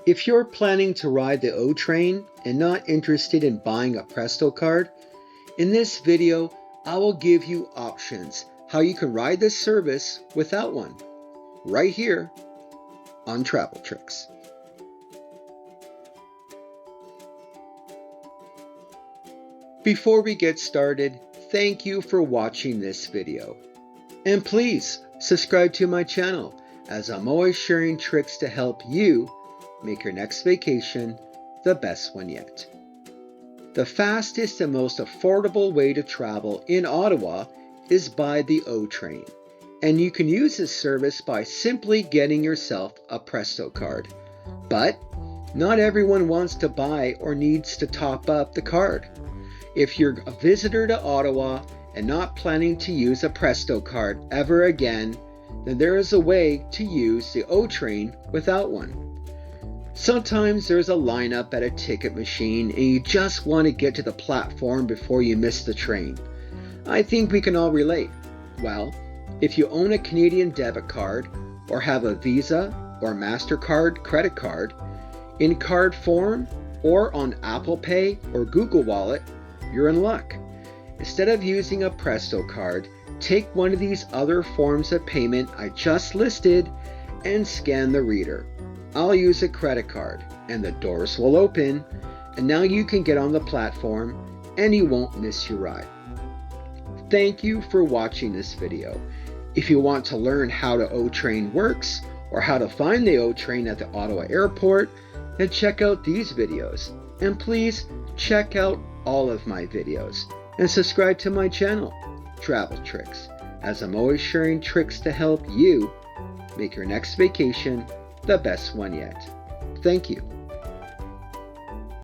If you're planning to ride the O train and not interested in buying a Presto card, in this video I will give you options how you can ride this service without one, right here on Travel Tricks. Before we get started, thank you for watching this video. And please subscribe to my channel, as I'm always sharing tricks to help you make your next vacation the best one yet. The fastest and most affordable way to travel in Ottawa is by the O train, and you can use this service by simply getting yourself a Presto card. But not everyone wants to buy or needs to top up the card. If you're a visitor to Ottawa and not planning to use a Presto card ever again, then there is a way to use the O train without one. Sometimes there's a lineup at a ticket machine and you just want to get to the platform before you miss the train. I think we can all relate. Well, if you own a Canadian debit card or have a Visa or MasterCard credit card, in card form or on Apple Pay or Google Wallet, you're in luck. Instead of using a Presto card, take one of these other forms of payment I just listed and scan the reader. I'll use a credit card and the doors will open, and now you can get on the platform and you won't miss your ride. Thank you for watching this video. If you want to learn how the O train works or how to find the O train at the Ottawa airport, then check out these videos. And please check out all of my videos and subscribe to my channel, Travel Tricks, as I'm always sharing tricks to help you make your next vacation the best one yet. Thank you.